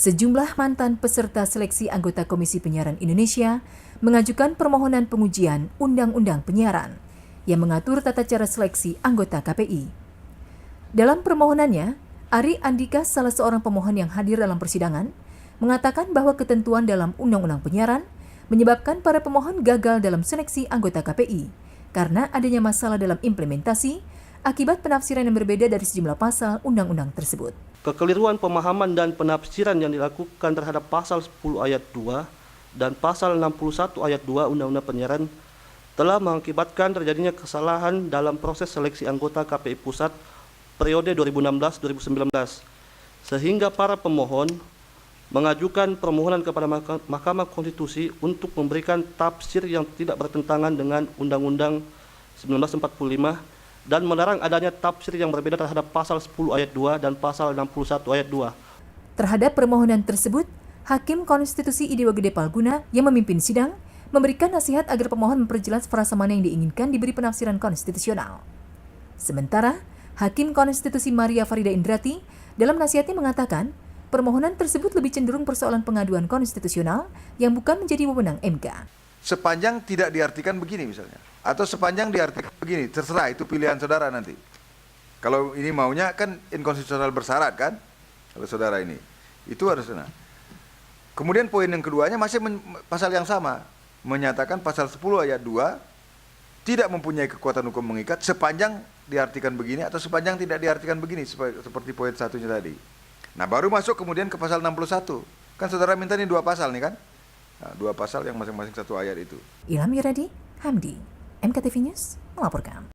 Sejumlah mantan peserta seleksi anggota Komisi Penyiaran Indonesia mengajukan permohonan pengujian Undang-Undang Penyiaran yang mengatur tata cara seleksi anggota KPI. Dalam permohonannya, Ari Andika, salah seorang pemohon yang hadir dalam persidangan, mengatakan bahwa ketentuan dalam Undang-Undang Penyiaran menyebabkan para pemohon gagal dalam seleksi anggota KPI karena adanya masalah dalam implementasi akibat penafsiran yang berbeda dari sejumlah pasal undang-undang tersebut. Kekeliruan pemahaman dan penafsiran yang dilakukan terhadap pasal 10 ayat 2 dan pasal 61 ayat 2 Undang-Undang Penyiaran telah mengakibatkan terjadinya kesalahan dalam proses seleksi anggota KPI Pusat periode 2016-2019, sehingga para pemohon mengajukan permohonan kepada Mahkamah Konstitusi untuk memberikan tafsir yang tidak bertentangan dengan Undang-Undang 1945 dan melarang adanya tafsir yang berbeda terhadap pasal 10 ayat 2 dan pasal 61 ayat 2. Terhadap permohonan tersebut, Hakim Konstitusi Idewa Gede Palguna yang memimpin sidang memberikan nasihat agar pemohon memperjelas frasa mana yang diinginkan diberi penafsiran konstitusional. Sementara, Hakim Konstitusi Maria Farida Indrati dalam nasihatnya mengatakan, permohonan tersebut lebih cenderung persoalan pengaduan konstitusional yang bukan menjadi wewenang MK. Sepanjang tidak diartikan begini misalnya, atau sepanjang diartikan begini, terserah, itu pilihan saudara nanti. Kalau ini maunya kan inkonstitusional bersyarat kan, kalau saudara ini, itu harus benar. Kemudian poin yang keduanya masih pasal yang sama, menyatakan pasal 10 ayat 2 tidak mempunyai kekuatan hukum mengikat sepanjang diartikan begini atau sepanjang tidak diartikan begini, seperti poin satunya tadi. Nah baru masuk kemudian ke pasal 61, kan saudara minta ini 2 pasal nih kan? Nah, 2 pasal yang masing-masing 1 ayat itu. Ilham Yiradi, Hamdi, MKTV News melaporkan.